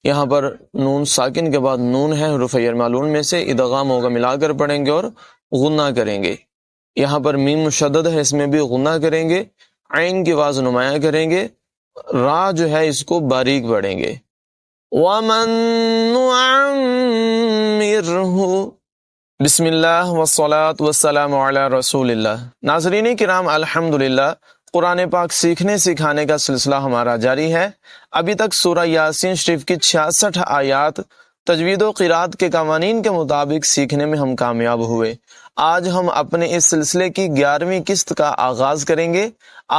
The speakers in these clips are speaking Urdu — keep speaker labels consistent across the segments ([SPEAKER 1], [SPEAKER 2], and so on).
[SPEAKER 1] یہاں پر نون ساکن کے بعد نون ہے، حروف یرمالون میں سے، ادغام ہوگا، ملا کر پڑھیں گے اور غنہ کریں گے۔ یہاں پر میم مشدد ہے، اس میں بھی غنہ کریں گے، عین کی آواز نمایاں کریں گے، را جو ہے اس کو باریک پڑھیں گے۔ وَمَن نُعَمِّرْهُ، بسم اللہ والصلاة والسلام علی رسول اللہ۔ ناظرین کرام، الحمدللہ قرآن پاک سیکھنے سکھانے کا سلسلہ ہمارا جاری ہے۔ ابھی تک سورہ یاسین شریف کی 66 آیات تجوید و قرات کے قوانین کے مطابق سیکھنے میں ہم کامیاب ہوئے۔ آج ہم اپنے اس سلسلے کی 11ویں قسط کا آغاز کریں گے۔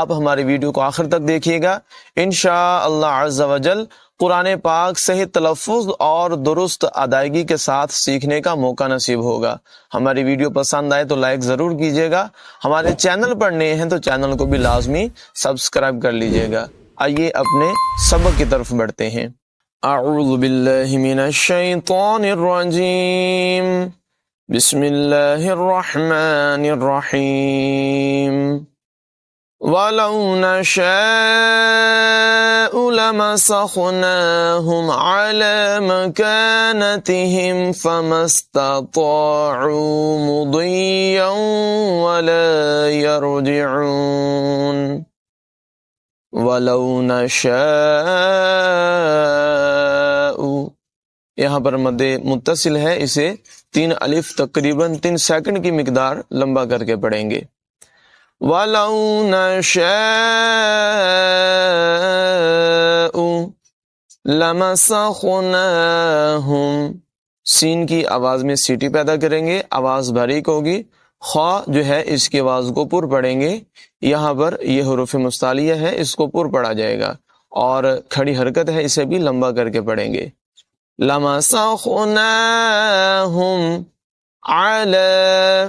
[SPEAKER 1] آپ ہماری ویڈیو کو آخر تک دیکھیے گا، انشاءاللہ عز و جل قرآن پاک صحیح تلفظ اور درست ادائیگی کے ساتھ سیکھنے کا موقع نصیب ہوگا۔ ہماری ویڈیو پسند آئے تو لائک ضرور کیجیے گا، ہمارے چینل پر نئے ہیں تو چینل کو بھی لازمی سبسکرائب کر لیجیے گا۔ آئیے اپنے سبق کی طرف بڑھتے ہیں۔ اعوذ باللہ من الشیطان الرجیم، بسم اللہ الرحمن الرحیم۔ وَلَوْ نَشَاءُ لَمَسَخْنَاهُمْ عَلَى مَكَانَتِهِمْ فَمَا اسْتَطَاعُوا مُضِيًّا وَلَا يَرْجِعُونَ۔ وَلَوْ نَشَاءُ، یہاں پر مد متصل ہے، اسے 3 الف تقریباً 3 سیکنڈ کی مقدار لمبا کر کے پڑھیں گے۔ وَلَوْ نَشَاءُ لَمَسَخْنَاهُمْ، سین کی آواز میں سیٹی پیدا کریں گے، آواز باریک ہوگی۔ خواہ جو ہے اس کی آواز کو پر پڑھیں گے، یہاں پر یہ حروف مستعلیہ ہے، اس کو پر پڑھا جائے گا، اور کھڑی حرکت ہے، اسے بھی لمبا کر کے پڑھیں گے۔ لَمَسَخْنَاهُمْ عَلَى،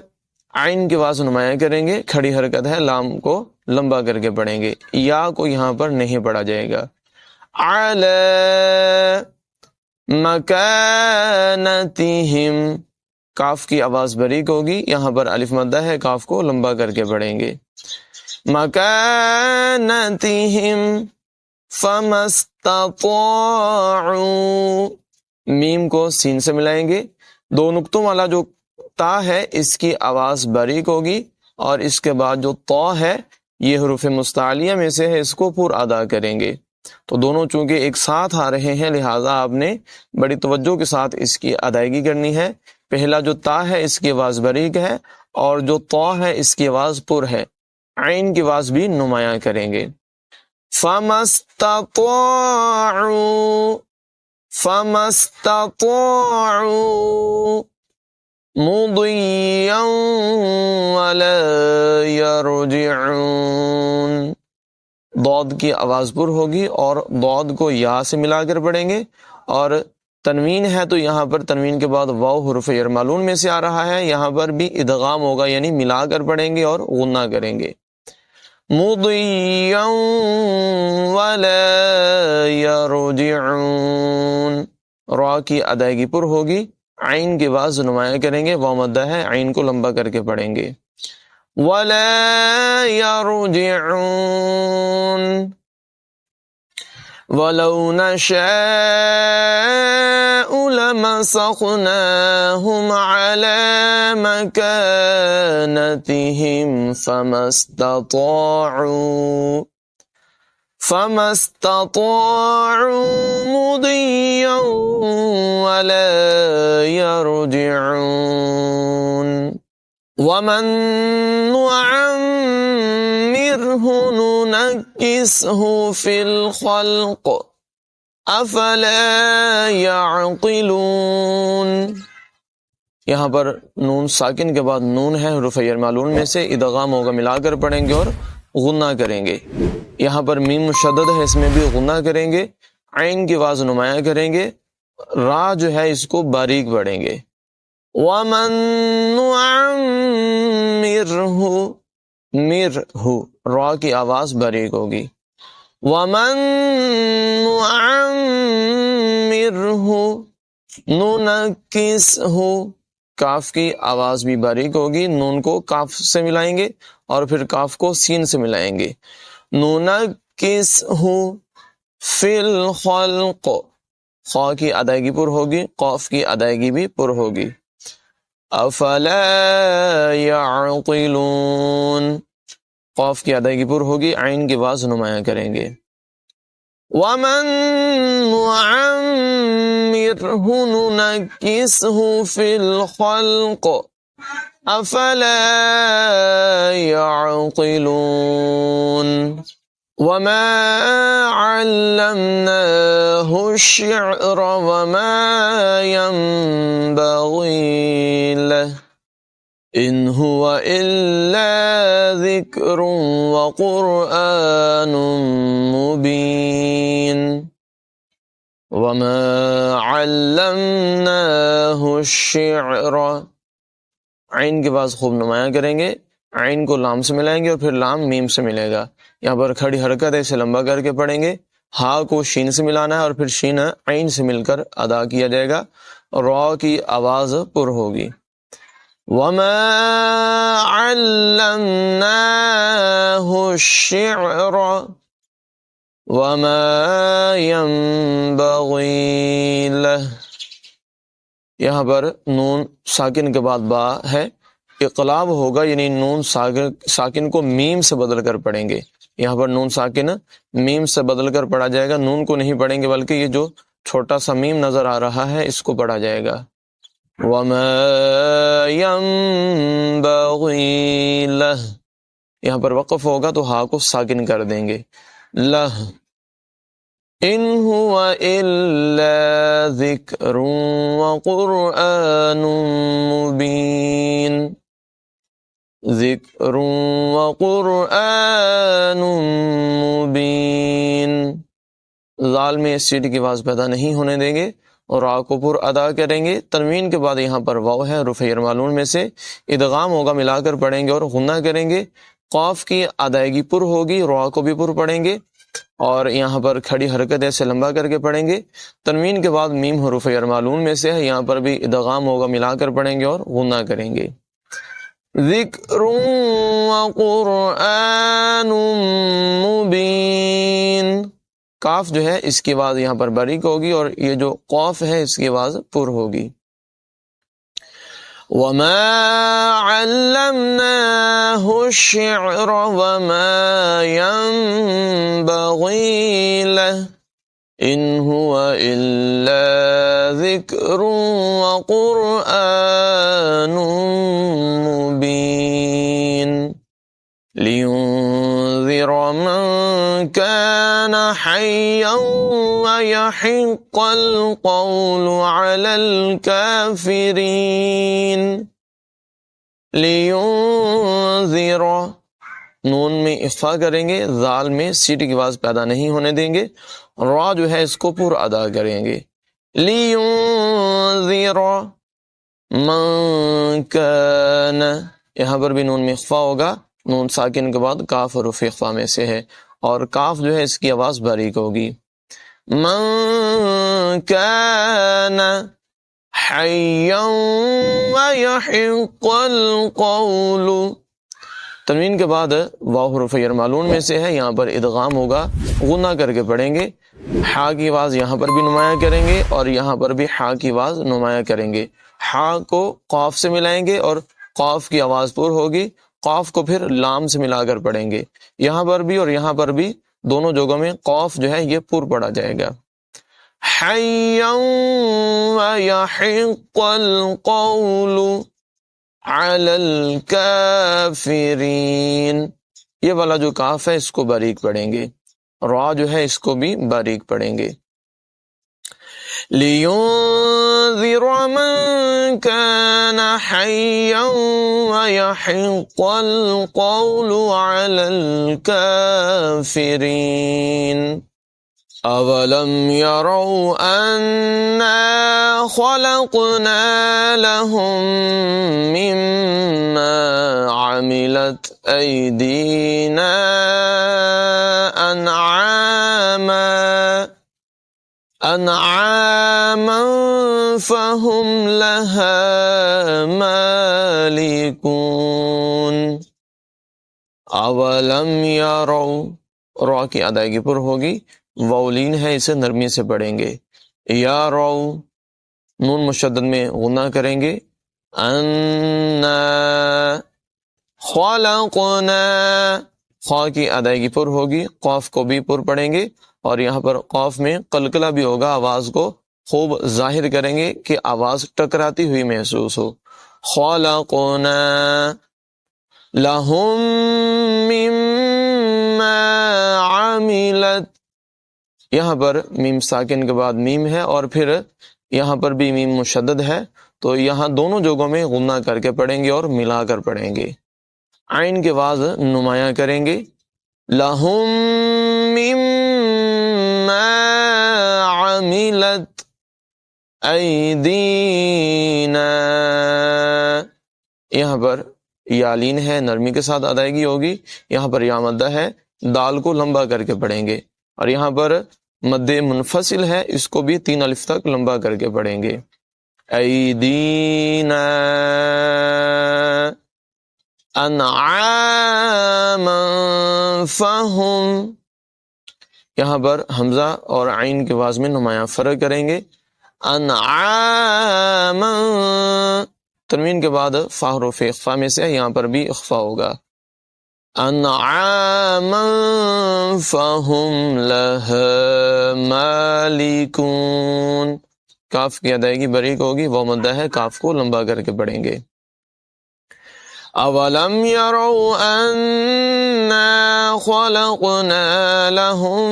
[SPEAKER 1] عین کی آواز نمایاں کریں گے، کھڑی حرکت ہے، لام کو لمبا کر کے پڑھیں گے، یا کو یہاں پر نہیں پڑھا جائے گا۔ عَلَى مَكَانَتِهِمْ، کاف کی آواز باریک ہوگی، یہاں پر الف مدہ ہے، کاف کو لمبا کر کے پڑھیں گے۔ مَكَانَتِهِمْ فَمَا اسْتَطَاعُوا، میم کو سین سے ملائیں گے، 2 نقطوں والا جو تا ہے اس کی آواز باریک ہوگی، اور اس کے بعد جو طا ہے یہ حروف مستعلیہ میں سے ہے، اس کو پر ادا کریں گے۔ تو دونوں چونکہ ایک ساتھ آ رہے ہیں، لہٰذا آپ نے بڑی توجہ کے ساتھ اس کی ادائیگی کرنی ہے۔ پہلا جو تا ہے اس کی آواز باریک ہے، اور جو طا ہے اس کی آواز پر ہے، عین کی آواز بھی نمایاں کریں گے۔ فَمَا اسْتَطَاعُوا، فَمَا اسْتَطَاعُوا مُضِيًّا وَلَا يَرْجِعُونَ، ضاد کی آواز پر ہوگی، اور ضاد کو یا سے ملا کر پڑھیں گے، اور تنوین ہے تو یہاں پر تنوین کے بعد واو حروف یرمالون میں سے آ رہا ہے، یہاں پر بھی ادغام ہوگا، یعنی ملا کر پڑھیں گے اور غنہ کریں گے۔ مُضِيًّا وَلَا يَرْجِعُونَ، را کی ادائیگی پر ہوگی، عین کی آواز نمایاں کریں گے، واو مدہ ہے، عین کو لمبا کر کے پڑھیں گے۔ وَلَا يَرْجِعُونَ، وَلَوْ نَشَاءُ لَمَسَخْنَاهُمْ عَلَى مَكَانَتِهِمْ فَمَا اسْتَطَاعُوا مُضِيًّا وَلَا يَرْجِعُونَ۔ وَمَن نُعَمِّرْهُ نُنَكِّسْهُ فِي الْخَلْقِ أَفَلَا يَعْقِلُونَ، یہاں پر نون ساکن کے بعد نون ہے، حروف یرمالون میں سے، ادغام ہوگا، ملا کر پڑھیں گے اور غنہ کریں گے۔ یہاں پر میم مشدد ہے، اس میں بھی غنہ کریں گے، عین کی آواز نمایاں کریں گے، را جو ہے اس کو باریک پڑھیں گے۔ وَمَن نُعَمِّرْهُ، مِرْهُ، را کی آواز باریک ہوگی۔ وَمَن نُعَمِّرْهُ نُنَكِّسْهُ، کاف کی آواز بھی باریک ہوگی، نون کو کاف سے ملائیں گے اور پھر کاف کو سین سے ملائیں گے۔ نُنَكِّسْهُ فِي الْخَلْقِ، خا کی ادائیگی پر ہوگی، قاف کی ادائیگی بھی پر ہوگی۔ افلا یعقلون، قاف کی ادائیگی پر ہوگی، عین کی آواز نمایاں کریں گے۔ وَمَن نُعَمِّرْهُ نُنَكِّسْهُ فِي الْخَلْقِ أَفَلَا يَعْقِلُونَ وَمَا عَلَّمْنَاهُ الشِّعْرَ وَمَا يَنبَغِي لَهُ إِنْ هُوَ إِلَّا ذِكْرٌ وَقُرْآنٌ مُبِينٌ وَمَا عَلَّمْنَاهُ الشِّعْرَ، عین کے بعد خوب نمایاں کریں گے، عین کو لام سے ملائیں گے اور پھر لام میم سے ملے گا۔ یہاں پر کھڑی حرکت ہے، اسے لمبا کر کے پڑھیں گے، ہا کو شین سے ملانا ہے اور پھر شین عین سے مل کر ادا کیا جائے گا، را کی آواز پر ہوگی۔ وَمَا عَلَّمْنَاهُ الشِّعْرَ وَمَا يَنبَغِي لَهُ، یہاں پر نون ساکن کے بعد با ہے، اقلاب ہوگا، یعنی نون ساکن کو میم سے بدل کر پڑھیں گے۔ یہاں پر نون ساکن میم سے بدل کر پڑھا جائے گا، نون کو نہیں پڑھیں گے بلکہ یہ جو چھوٹا سا میم نظر آ رہا ہے اس کو پڑھا جائے گا۔ وَمَا يَنبَغِي لَهُ، یہاں پر وقف ہوگا تو ہا کو ساکن کر دیں گے، لہ، إِنْ هُوَ إِلَّا ذِكْرٌ وَقُرْآنٌ مُبِينٌ، ذِكْرٌ وَقُرْآنٌ مُبِينٌ، ذال میں سیٹ کی آواز پیدا نہیں ہونے دیں گے اور را کو پر ادا کریں گے۔ تنوین کے بعد یہاں پر واو ہے، حروف یرمالون میں سے ادغام ہوگا، ملا کر پڑھیں گے اور غنہ کریں گے۔ قاف کی ادائیگی پر ہوگی، را کو بھی پر پڑھیں گے اور یہاں پر کھڑی حرکت ایسے لمبا کر کے پڑھیں گے۔ تنوین کے بعد میم حروف یرمالون میں سے ہے، یہاں پر بھی ادغام ہوگا، ملا کر پڑھیں گے اور غنہ کریں گے۔ ذکر وقرآن مبین، کاف جو ہے اس کی آواز یہاں پر باریک ہوگی اور یہ جو قاف ہے اس کی آواز پر ہوگی۔ وَمَا عَلَّمْنَاهُ الشِّعْرَ وَمَا يَنبَغِي لَهُ إِنْ هُوَ إِلَّا ذِكْرٌ وَقُرْآنٌ مُبِينٌ لِيُنذِرَ مَن كَانَ حَيًّا وَيَحِقَّ الْقَوْلُ عَلَى الْكَافِرِينَ، لِيُنذِرَ، نون میں اخفا کریں گے، ذال میں سیٹ کی آواز پیدا نہیں ہونے دیں گے، را جو ہے اس کو پر ادا کریں گے۔ لِيُنذِرَ مَن كَانَ، یہاں پر بھی نون میں اخفا ہوگا، نون ساکن کے بعد کاف حروف اخفا میں سے ہے اور کاف جو ہے اس کی آواز باریک ہوگی۔ من كان حيا ويحق القول، تنوین کے بعد واو حروف یرمالون میں سے ہے، یہاں پر ادغام ہوگا، غنہ کر کے پڑھیں گے، ہا کی آواز یہاں پر بھی نمایاں کریں گے اور یہاں پر بھی ہا کی آواز نمایاں کریں گے۔ ہا کو قاف سے ملائیں گے اور قاف کی آواز پر ہوگی، قاف کو پھر لام سے ملا کر پڑھیں گے، یہاں پر بھی اور یہاں پر بھی دونوں جگہوں میں قاف جو ہے یہ پر پڑھا جائے گا۔ حَيًّا وَيَحِقَّ الْقَوْلُ عَلَى الْكَافِرِينَ، یہ والا جو کاف ہے اس کو باریک پڑھیں گے، را جو ہے اس کو بھی باریک پڑھیں گے۔ لِيُنذِرَ مَن كَانَ حَيًّا وَيَحِقَّ الْقَوْلُ عَلَى الْكَافِرِينَ أَوَلَمْ يَرَوْا أَنَّا خَلَقْنَا لَهُم مِّمَّا عَمِلَتْ أَيْدِينَا أَنْعَامًا فَهُمْ لَهَا مَالِكُونَ اولم یروا، را کی ادائیگی پر ہوگی، واولین ہے اسے نرمی سے پڑھیں گے۔ یارو نون مشدد میں غنہ کریں گے، انا خلقنا، خا کی ادائیگی پر ہوگی، قاف کو بھی پر پڑھیں گے، اور یہاں پر قاف میں قلقلہ بھی ہوگا، آواز کو خوب ظاہر کریں گے کہ آواز ٹکراتی ہوئی محسوس ہو۔ خلقنا لہم مما عملت، یہاں پر میم ساکن کے بعد میم ہے اور پھر یہاں پر بھی میم مشدد ہے، تو یہاں دونوں جگہوں میں غنہ کر کے پڑھیں گے اور ملا کر پڑھیں گے۔ عین کے بعد نمایاں کریں گے، لہم مما عملت ایدینا، یہاں پر یالین ہے، نرمی کے ساتھ ادائیگی ہوگی، یہاں پر یا مدہ ہے، دال کو لمبا کر کے پڑھیں گے، اور یہاں پر مد منفصل ہے، اس کو بھی 3 الف تک لمبا کر کے پڑھیں گے، ایدینا انعاما فہم، یہاں پر حمزہ اور عین کے آواز میں نمایاں فرق کریں گے، انعاما، تنوین کے بعد فا حروف اخفا میں سے یہاں پر بھی اخفا ہوگا، انعاما فہم لہا مالکون، کاف کی ادائیگی باریک ہوگی، وہ مدہ ہے، کاف کو لمبا کر کے پڑھیں گے۔ اولم یروا انا خلقنا لهم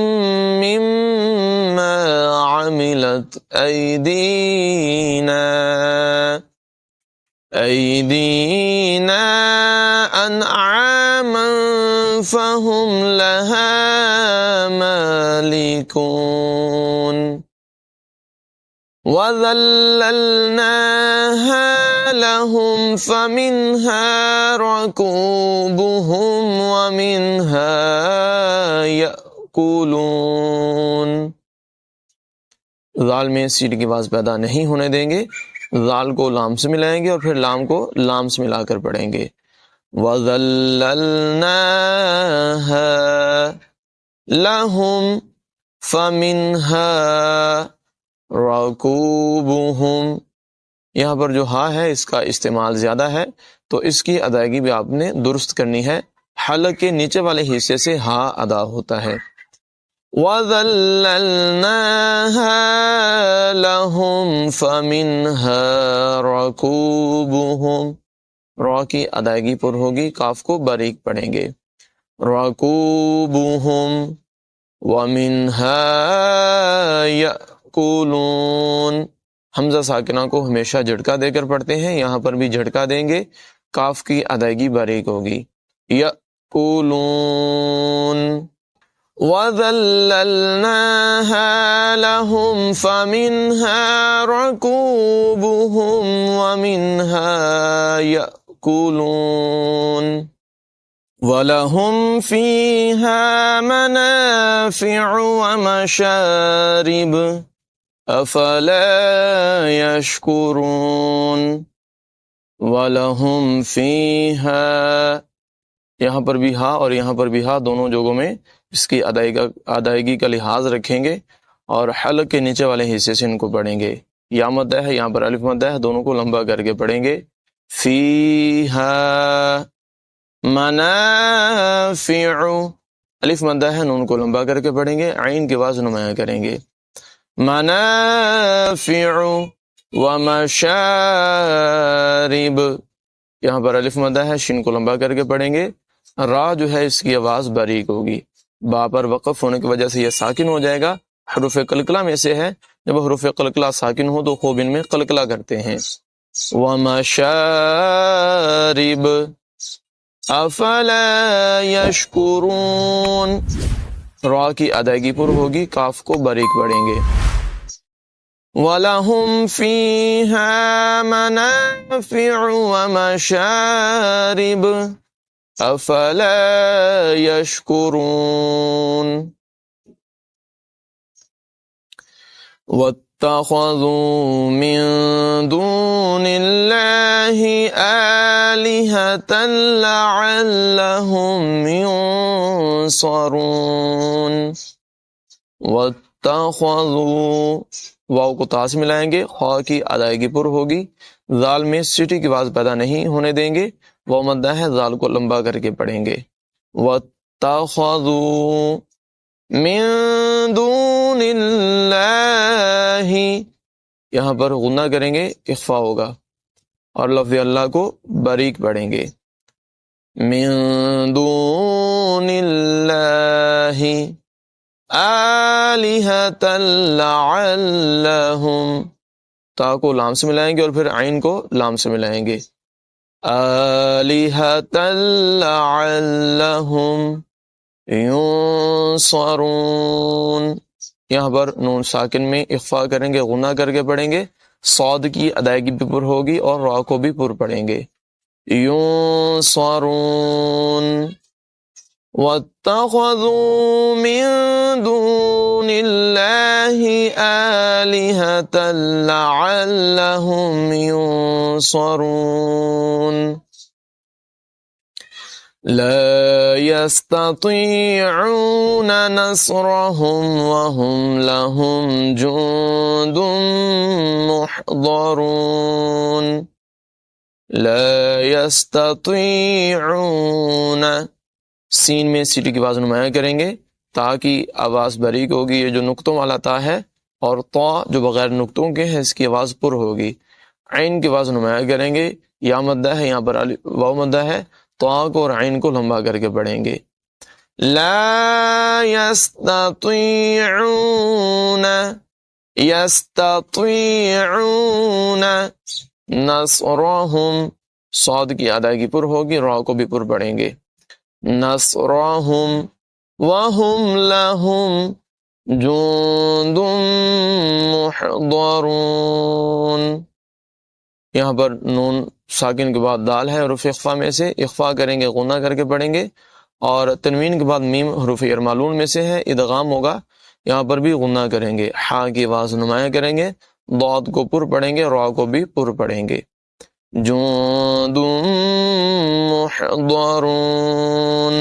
[SPEAKER 1] مما عملت ایدینا انعاما فهم لها مالکون وَذَلَّلْنَاهَا لَهُمْ فَمِنْهَا رَكُوبُهُمْ وَمِنْهَا يَأْكُلُونَ، ذال میں سیٹ کی آواز پیدا نہیں ہونے دیں گے، ذال کو لام سے ملائیں گے اور پھر لام کو لام سے ملا کر پڑھیں گے، وَذَلَّلْنَاهَا لَهُمْ فَمِنْهَا رَكُوبُهُمْ، یہاں پر جو ہا ہے اس کا استعمال زیادہ ہے، تو اس کی ادائیگی بھی آپ نے درست کرنی ہے، حلق کے نیچے والے حصے سے ہا ادا ہوتا ہے، وَذَلَّلْنَاهَا لَهُمْ فَمِنْهَا رَكُوبُهُمْ، را کی ادائیگی پر ہوگی، کاف کو باریک پڑھیں گے، رَكُوبُهُمْ وَمِنْهَا يَأْكُلُونَ، حمزہ ساکنہ کو ہمیشہ جھٹکا دے کر پڑھتے ہیں، یہاں پر بھی جھٹکا دیں گے، کاف کی ادائیگی باریک ہوگی، یَأْکُلُونَ وَذَلَّلْنَاهَا لَهُمْ فَمِنْهَا رَكُوبُهُمْ وَمِنْهَا يَأْكُلُونَ وَلَهُمْ فِيهَا مَنَافِعُ وَمَشَارِبُ أَفَلَا يَشْكُرُونَ، وَلَهُمْ فِيهَا، یہاں پر بھی ہا اور یہاں پر بھی ہا، دونوں جگہوں میں اس کی ادائیگی کا لحاظ رکھیں گے اور حلق کے نیچے والے حصے سے ان کو پڑھیں گے، یا مدہ ہے، یہاں پر الف مدہ ہے، دونوں کو لمبا کر کے پڑھیں گے، فیہا منافع، الف مدہ ہے، نون کو لمبا کر کے پڑھیں گے، عین کے بعد نمایاں کریں گے، منافع ومشارب، یہاں پر الف مدہ ہے، شین کو لمبا کر کے پڑھیں گے، را جو ہے اس کی آواز باریک ہوگی، با پر وقف ہونے کی وجہ سے یہ ساکن ہو جائے گا، حروف قلقلہ میں سے ہے، جب حروف قلقلہ ساکن ہو تو خوب ان میں قلقلہ کرتے ہیں، ومشارب افلا یشکرون، را کی ادائیگی پر ہوگی، کاف کو باریک پڑھیں گے، وَلَهُمْ فِيهَا مَنَافِعُ وَمَشَارِبُ أَفَلَا يَشْكُرُونَ وَاتَّخَذُوا مِن دُونِ اللَّهِ آلِهَةً لَعَلَّهُمْ يُنصَرُونَ، وَاتَّخَذُوا واو کو تا سے ملائیں گے، خواہ کی ادائیگی پر ہوگی، ذال میں سٹی کی آواز پیدا نہیں ہونے دیں گے، واو مدہ ہے، ذال کو لمبا کر کے پڑھیں گے۔ وَاتَّخَذُوا مِن دُونِ اللَّهِ، یہاں پر غنہ کریں گے، اخفا ہوگا، اور لفظ اللہ کو باریک پڑھیں گے۔ من دون اللہ آلہۃ لعلہم، تا کو لام سے ملائیں گے اور پھر عین کو لام سے ملائیں گے، آلہۃ لعلہم ینصرون، یہاں پر نون ساکن میں اخفا کریں گے، غنہ کر کے پڑھیں گے، صاد کی ادائیگی بھی پر ہوگی اور را کو بھی پر پڑھیں گے، ینصرون۔ وَاتَّخَذُوا مِن دُونِ اللَّهِ آلِهَةً لَعَلَّهُمْ يُنصَرُونَ لا يستطيعون نصرهم وهم لهم جند محضرون، لا يستطيعون، سین میں سیٹی کی آواز نمایاں کریں گے تاکہ آواز باریک ہوگی، یہ جو نقطوں والا تا ہے، اور طا جو بغیر نقطوں کے ہے اس کی آواز پر ہوگی۔ عین کی آواز نمایاں کریں گے، یا مدہ ہے، یہاں پر واو مدہ ہے، طا کو اور عین کو لمبا کر کے پڑھیں گے۔ لا يستطيعون، يستطيعون نصرهم، صاد کی ادائیگی پر ہوگی، را کو بھی پر پڑھیں گے، نصرهم وهم لهم جند محضرون، یہاں پر نون ساکن کے بعد دال ہے، حروف اخفا میں سے اخفا کریں گے، غنہ کر کے پڑھیں گے، اور تنوین کے بعد میم حروف ارمالون میں سے ہے، ادغام ہوگا، یہاں پر بھی غنہ کریں گے، حا کی آواز نمایاں کریں گے، ضاد کو پر پڑھیں گے، را کو بھی پر پڑھیں گے، جند محضرون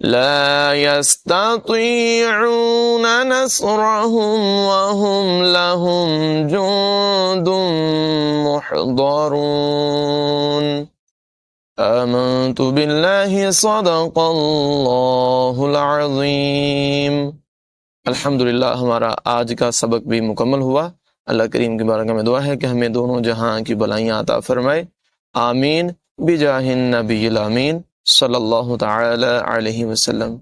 [SPEAKER 1] لا يستطيعون نصرهم وهم لهم جند محضرون۔ آمنت باللہ صدق اللہ العظیم۔ الحمدللہ، ہمارا آج کا سبق بھی مکمل ہوا۔ اللہ کریم کی بارگاہ میں دعا ہے کہ ہمیں دونوں جہاں کی بلائیاں عطا فرمائے، آمین بجاہ النبی الامین صلی اللہ تعالی علیہ وسلم۔